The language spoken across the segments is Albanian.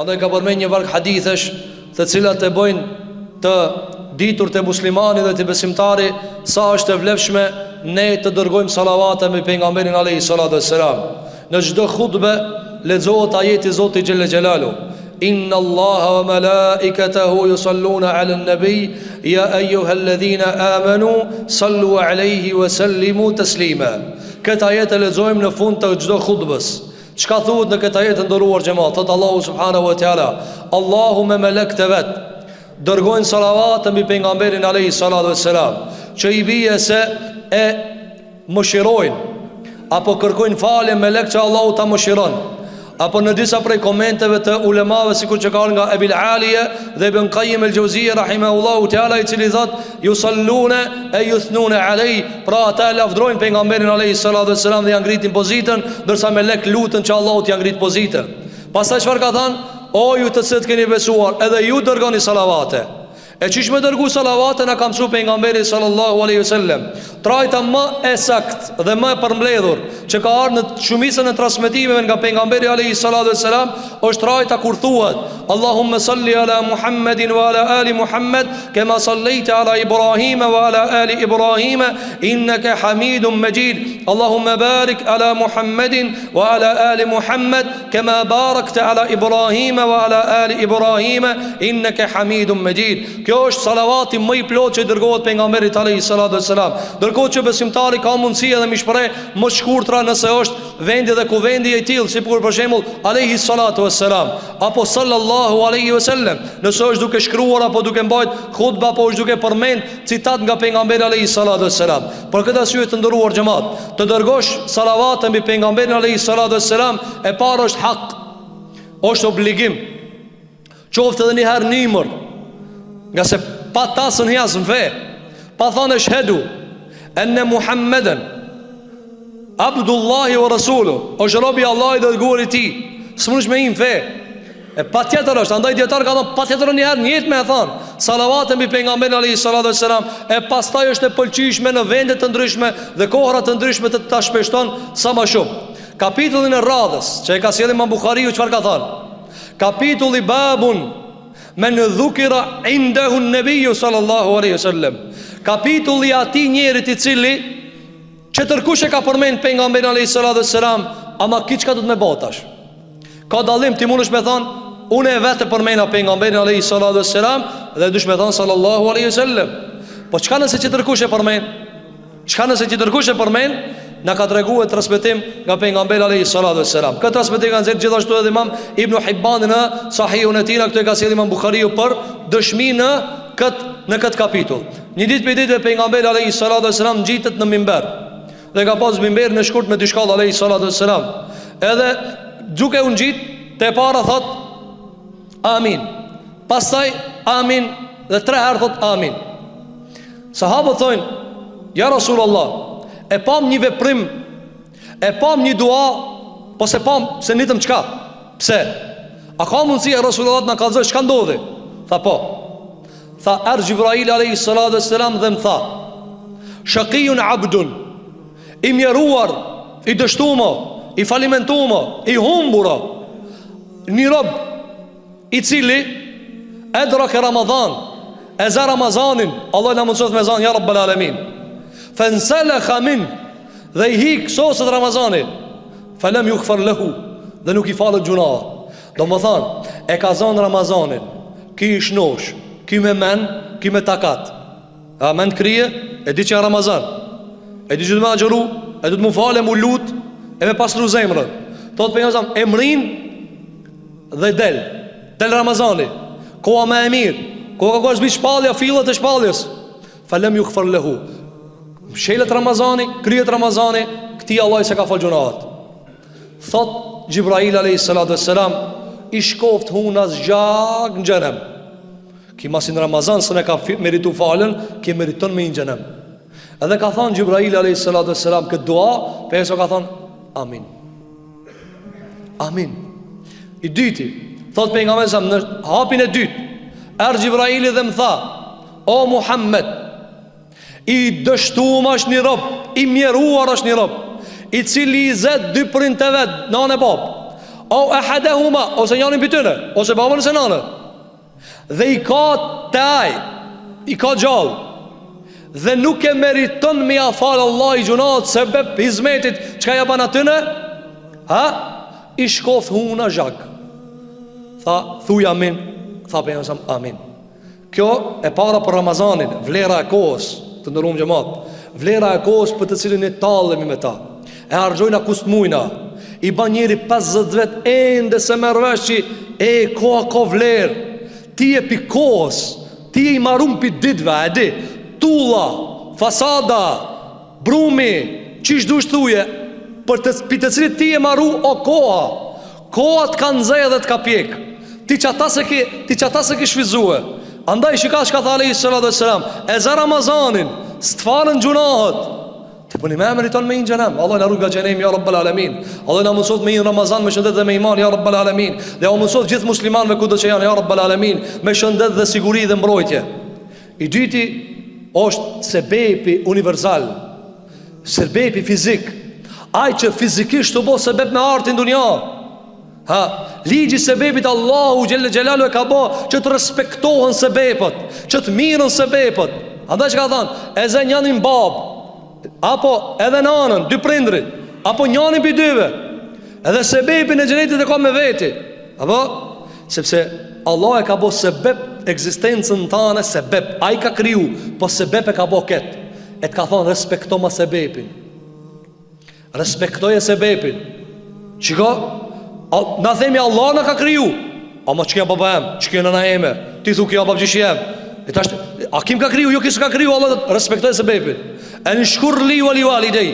Andaj ka përmend një varg hadithesh, të cilat e bojnë të ditur të muslimani dhe të besimtari sa është e vlefshme ne të dërgojmë salavate me pejgamberin alayhi salatu wassalam. Në çdo hutbe lexohet ajeti i Zotit xhelle xhelalu: Inna Allaha wa malaikatahu yusalluna ala an-nabi ya ayyuhalladhina amanu sallu alayhi wa sallimu taslima. Këtë ajet e lexojmë në fund të çdo hutbes. Çka thuhet në këtë ajet të nderuar xhamat? Thot Allahu subhanahu wa taala: Allahu me melekët e vet dërgojnë salavate mbi pejgamberin alayhi salatu wassalam, që i bie se e mëshirojnë apo kërkojnë falje melek që Allahu ta mëshiron. Apo në disa prej komenteve të ulemave, sikur që ka nga Ebil Aliye dhe Ibn Qayyim el-Jauziyyi rahimahullahu taala, i cili thot yusalluna e yuthnuna alay, pra ata lavdrojnë pejgamberin alayhi salatu wassalam dhe ja ngritin pozitën, ndërsa melek lutën që Allahu t'ia ngrit pozitën. Pastaj çfarë ka thënë? O ju të cilët keni besuar, edhe ju dërgoni salavate. E qish me dërgu salavate na ka mësu pejgamberi sallallahu alaihi wasallam. Trajta më e sakt dhe më e përmbledhur që ka ardhur në shumicën e transmetimeve nga pejgamberi alaihi salatu wasalam është trajta kur thuhet: Allahumma salli ala Muhammedin wa ala ali Muhammed kama sallaita ala Ibrahim wa ala ali Ibrahim innaka Hamidum Majid. Allahumma barik ala Muhammedin wa ala ali Muhammed kama barakta ala Ibrahim wa ala ali Ibrahim innaka Hamidum Majid. Kjo është salavati më i plot që i dërgohet pejgamberit alayhi salatu wassalam. Dërgohet që besimtari ka mundësi edhe më shpreh më shkurtra nëse është vendi dhe kuvendi i tillë, si për shembull alayhi salatu wassalam apo sallallahu alaihi wasallam, nëse është duke shkruar apo duke mbajt hutba apo është duke përmend citat nga pejgamberi alayhi salatu wassalam. Për këtë arsye të nderuar xhamat, të dërgosh salavate mbi pejgamberin alayhi salatu wassalam e parë është hak, është obligim. Qoftë edhe një herë në emër, nga se pa tasën jasën fe, pa thonë shhedu enne Muhammeden Abdullahi wa Rasulu, është robi Allah i dhe dërguar i ti, së mënush me im fe. E pa tjetër është, andaj djetarë ka thonë pa tjetër një herë njët me e thonë salavate mbi pejgamberin alayhi salatu wassalam, e pastaj është e pëlqishme në vendet të ndryshme dhe kohrat të ndryshme të ta shpeshton sa më shumë. Kapitullin e radhës që e ka sjellë Imam Buhariu, çfarë ka thonë? Kapitulli babun men dhukira indahu an-nabiyyu sallallahu alaihi wasallam. Kapitulli atij njerit i cili që tërkush e ka përmend pejgamberin alayhi salatu wassalam, ama kiçka do të më botash. Ka dallim, ti mundesh me thon unë e vetë përmenda pejgamberin alayhi salatu wassalam dhe dush me thon sallallahu alaihi wasallam. Po çka nëse që tërkush e përmend? Çka nëse që tërkush e përmend? Na ka treguar transmetim nga pejgamberi alayhi salatu wassalam. Këtë transmetim kanë thënë gjithashtu edhe Imam Ibn Hibban në Sahihun e tij, këtu e ka sjellë Imam Buhariu për dëshmi në këtë kapitull. Një ditë për ditë pejgamberi alayhi salatu wassalam ngjitet në minber dhe ka pas minberin e shkurt me dy shkallë alayhi salatu wassalam. Edhe duke u ngjit te para thot amin. Pastaj amin dhe 3 herë thot amin. Sahabët thonë: Ja Rasulullah, e pam një veprim, e pam një dua, po se pam se nitëm qka. Pse? A ka mundësi e Rasulullah në kalzoj çka ndodhi? Tha po. Tha erë Gjibrail alayhi salatu wassalam dhe më tha: Shaqiyun abdun, i mjeruar, i dështumo, i falimentumo, i humbura, një rob i cili edra ke Ramazan, e za Ramazanin, Allah në mundësot me zanë, ja Rabbel Alamin, fenselekha min, dhe i hik sosët Ramazanit, falem ju këfar lehu, dhe nuk i falët gjuna. Do më thanë, e ka zanë Ramazanin, ki i shnosh, ki me men, ki me takat. A men të krije, e di që janë Ramazan, e di që du me agjeru, e du të mu falem u lut, e me pasru zemrën. Thotë për një zanë, e mrin dhe del Ramazani, koha me e mirë, koha ka kërës bi shpalja, fillet e shpaljes, falem ju këfar lehu, shelet Ramazani, kryet Ramazani, këti Allah se ka fal gjunaat. Thot Gjibrail a.s. I shkoft hunas gjak në gjenem. Ki masin Ramazan së ne ka meritu falen, ki meriton me në gjenem. Edhe ka thonë Gjibrail a.s. këtë dua, për e so ka thonë amin. Amin. I dyti, thot për nga mesam, në hapin e dytë, erë Gjibraili dhe më tha: O Muhammed, i dështuam është një rob, i mjeruar është një rob, i cili i zet dy prind të vetë, nanë e bab. au ahadahuma, ose njërin prej tyre, ose babën ose nanën, dhe i ka te ai, i ka gjallë, dhe nuk e meriton me ja falë Allah i gjunat sebeb hizmetit çka ja ban atyne, i shkoth huna zhak. Tha, thuj amin. Tha pejgamberi amin. Kjo e para për Ramazanin, vlera e kohës, të ndëruam xhamat. Vlera e kohës për të cilën e tallemi me ta. E harxojna kusht mujna. I ban njëri 50 vet ende se merr vesh që koha ka vlerë. Ti e pi kohës, ti e i marrum pi ditëve, e di. Tulla, fasada, brumi, qish dush thuje, për të cilit ti e marru o koha. Koha të kanë zë dhe të ka pjek. Ti qata se ki shvizue. Andaj shika shka tha alayhi salatu wassalam, e za Ramazanin, s'tfarën gjunahet. Ti puni me meriton me një xhenem. Allah na rruga xhenem ya rabbal alamin. Allah na mësot me një Ramazan me shëndet dhe me iman ya rabbal alamin. Dhe u mësot gjithë muslimanëve kudo që janë ya rabbal alamin me shëndet dhe siguri dhe mbrojtje. I dyti është sebepi universal, sebepi fizik. Ai që fizikisht të bo sebeb me artin dunja. Ligji sebebit Allahu Gjelle Gjelalu e ka bo që të respektohen sebepët, që të mirën sebepët. Andaj që ka thanë, e zë njanin bab, apo edhe nanën, dy prindrit, apo njanin për dyve, edhe sebepin e gjenetit e ka me veti. Apo? Sepse Allah e ka bo sebep ekzistencën tane, sebep. A i ka kriju, po sebep e ka bo ketë. E të ka thonë, respekto ma sebepin. Respektoje sebepin. Qiko? Na themi Allah në ka kriju. A ma që kja baba em, që kja nëna eme, ti thu kja baba gjishë jem. A kim ka kriju, jo kisë ka kriju. Allah dhe respektoje sebepin. E në shkur li wali dhej.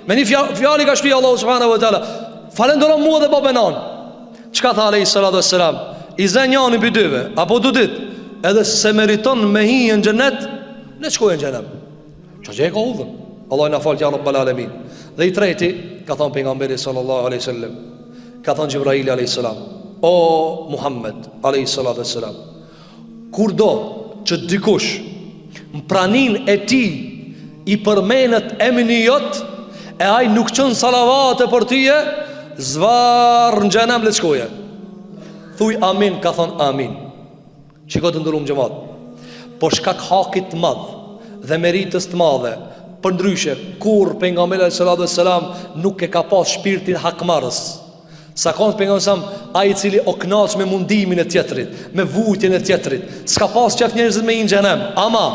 Me një fjali ka shtuja Allah subhanahu wa ta'ala, falendoron mua dhe baba nan. Qka tha alayhi salatu wassalam, i zë njani për dyve, apo du dit, edhe se meriton me hi në gjennet, ne qkojnë gjennem. Që që e ka udhën. Allah në falë tja rabbal alamin. Dhe i treti, ka thonë pejgamberi sallallahu aleyhi sallam, ka thonë Gjibraili aleyhi sallam, o Muhammed aleyhi salatu wassalam, kur do që dikush në pranin e ti i përmenet emni jot, e aj nuk qënë salavate për tyje, zvarë në gjennem le qkoje. Thuj amin, ka thonë amin. Qiko të ndërum gjëmat. Po shkak hakit të madh dhe meritës të madhe, për ndryshe, kur pejgamberi sallallahu alaihi wasallam nuk e ka pas shpirtin hakmarrës. Sa kanë pejgamberi sallallahu ai i cili o kënaq me mundimin e tjetrit, me vujtjen e tjetrit, s'ka pas qef njerëzit me një xhenem. Ama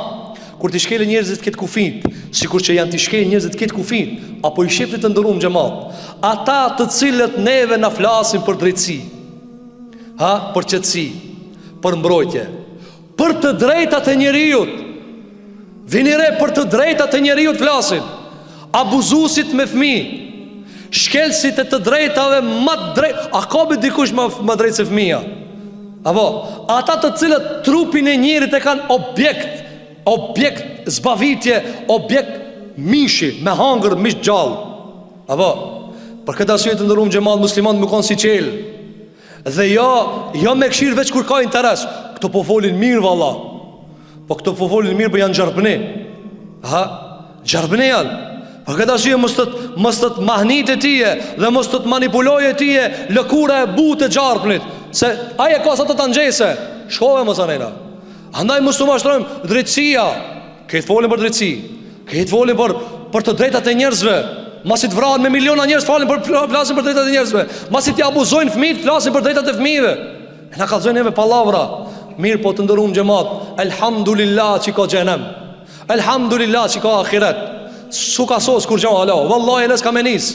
kur ti shkelë njerëzit këtë kufit, sikur që janë ti shkelë njerëzit këtë kufit, apo i shifrit të ndërum xhamat, ata të cilët neve na flasin për drejtësi, për qetësi, për mbrojtje, për të drejtat e njeriut. Vini re, për të drejtat e njeriut flasin. Abuzusit me fmi, shkelsit e të drejtave më drejt. A ka be dikush më drejt se fmija? Apo, ata të cilët trupin e njerit e kanë objekt zbavitje, objekt mishi, me hangër mish gjallë. Apo, për këtë arsye të ndërum xhamat musliman më konë si qelë. Dhe jo me këshirë veç kur ka interes. Këto po folin mirë valla, po këto po folin mirë, për janë gjarpëni. Gjarpëni janë. Për këtë arsye mos të mahnit e tije dhe mos të manipuloj e tije lëkura e but e gjarpënit, se aje ka sa të të nxese. Shkove mos anena. Andaj mos të mashtrojmë drejtësia. Këtë folin për drejtësi, këtë folin për të drejtat e njerëzve. Masit vrahen me miliona njerëz, flasin për drejtat e njerëzve. Masit i abuzojnë fëmijët, flasin për drejtat e fëmijëve. E na kallzojnë neve pallavra. Mirë po të ndërum xhamat, elhamdulillah që ka xhenem, elhamdulillah që ka ahiret. Su ka sos kur gjao alo, wallahi les ka menis.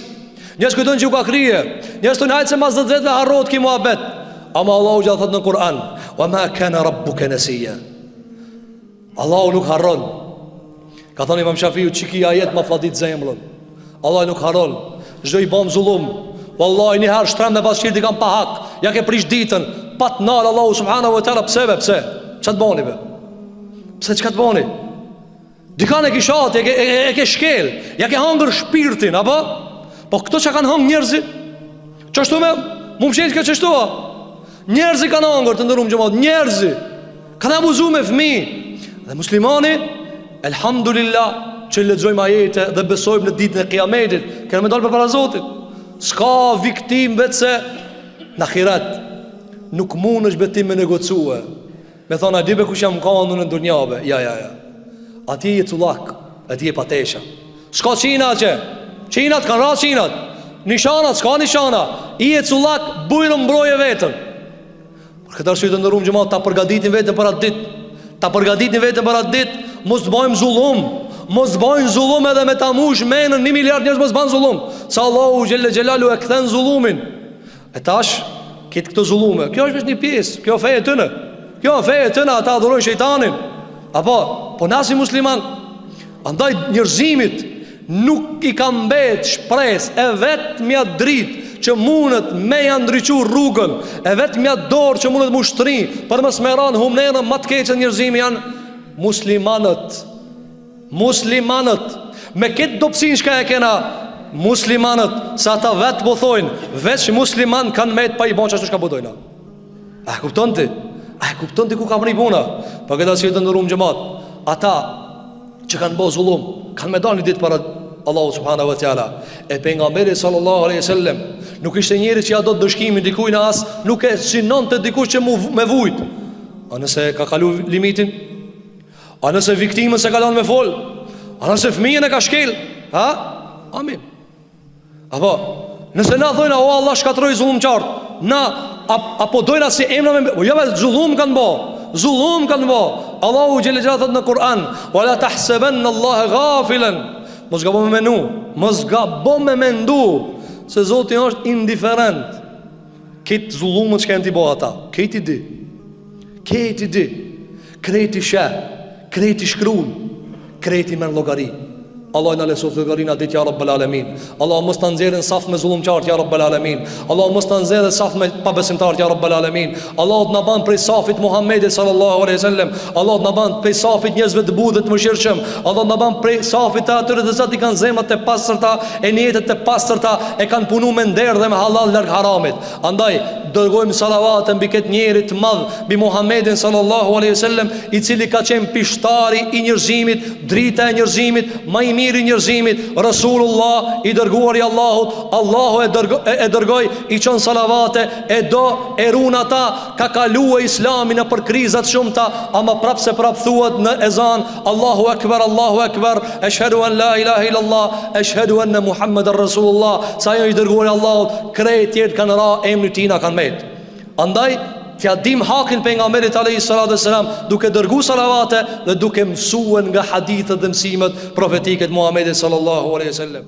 Njerëz kujtojnë që u ka krije, njerëz tonë hajtë se mas 10 vetë harrohet ki muhabet. Ama Allahu gjithë thot në Kur'an, wa ma kana rabbuka nasiya. Allahu nuk harron. Ka thënë Imam Shafiu, çiki ajet ma fladit zemrën. Allah nuk haron. Çdo i bëm zullum, wallahi një herë shtrem me pasqyrti kam pa hak, ja ke prish ditën, pa të nal Allahu subhanahu wa taala. Pse? Ç'a të bëni be? Pse çka të bëni? Dikan e kishat, e ke shkel, ja ke hangër shpirtin, apo? Po këto që kanë hangë njerëzit, qështu me, mu më qenë këtë qështu, njerëzit kanë hangër të ndërum gjëmat, njerëzit, kanë abuzu me fmi. Dhe muslimani, elhamdulillah, që lexojmë ajete dhe besojmë në ditën e Kiametit, kemi dalë përpara Zotit. S'ka viktim vetë se Në ahiret nuk mund është betim me negocue, me thonë a dibe kush jam kanë në dunjabe. Ja atje je cullak, atje je patesha. S'ka qina që qinat kanë ras qinat, nishanat s'ka nishana. I je cullak, bujrë mbroje vetën. Për këtë arsye të ndërum xhamat, ta përgatitin vetën për atë ditë. Ta përgatitin vetën për atë ditë. Mos të bëjmë zullum. Mos bëjnë zullum edhe me ta mush menën 1 miliard njerëz mos bën zullum. Sa Allahu xhelle xhelalu e kthen zullumin. E tash këtë këto zullume. Kjo është vetëm një pjesë. Kjo feje tëne. Kjo feje tëne, ata adhurojnë shejtanin. Po na si musliman, andaj njerëzimit nuk i ka mbet shpresë e vetmja dritë që mundet me janë ndryqu rrugën, e vetmja dorë që mundet mushtri për mos me ran humnerën më të keqe njerëzimi janë muslimanët. Muslimanët me këtë dopsin shka e kena muslimanët, sa ata vetë po thojnë veç musliman kanë me të pa i bon që ashtu shka budojna. A e kupton ti? A e kupton ti ku kam ri puna? Për këta si të ndërum gjëmat, ata që kanë bo zullum kanë me dalë një ditë para Allahu subhanahu wa ta'ala. E pejgamberi sallallahu alaihi wasallam nuk ishte njeri që ja do të dëshkimin dikujt as, nuk e sinon të dikush që me vujt. A nëse ka kalu limitin? A nëse viktimën se ka lanë me fol? A nëse fëmijën e ka shkel? Ha? Amin. Apo, nëse na thojna o Allah shkatroj zullum qartë, na apo dojna si emna me jo vetë zullum kanë bo. Zullum kanë bo. Allahu xhelle xhelalu thot në Kur'an: "Wala tahsabanna Allaha ghafilan." Mos gabo me menu, mos gabo me mendu se Zoti është indiferent. Këtë zullumët që kanë t'i bo ata, këtë i di, kreti sheh, kreti shkruan, kreti merr llogari. Allah në lesof llogarinë ditë ja Rabbel Alamin. Allah mos ta nxjerrën saf me zullumçart ja Rabbel Alamin. Allah mos ta nxjerrë saf me pabesimtar ja Rabbel Alamin. Allah të na ban prej safit Muhammedit sallallahu alaihi wasallam. Allah të na ban prej safit njerëzve të budhë të mëshirshëm. Allah të na ban prej safit të atyre të zot i kanë zemrat e pastërta, e niyetet të pastërta, e kanë punuar me nder dhe me halal larg haramit. Andaj dërgojmë salavat mbi këtë njeri të madh, mbi Muhammedin sallallahu alaihi wasallam, i cili ka qenë pishtari i njerëzimit, drita e njerëzimit, më i miri i njerëzimit, Rasulullah i dërguari i Allahut. Allahu e dërgoi, i çon salavate, e do e run ata, ka kaluar Islamin për krizat shumëta, ama prap thuhet në ezan Allahu akbar, ashhadu an la ilaha illallah, ashhadu anna Muhammadar Rasulullah. Sa i dërguari i Allahut, krejt tjerë kanë ra emrin tina kanë met. Andaj t'ja dim hakin pejgamberit alayhi salatu wassalam, duke dërgu salavate dhe duke mësuar nga hadithet dhe mësimet profetike të Muhamedit sallallahu alaihi wasallam.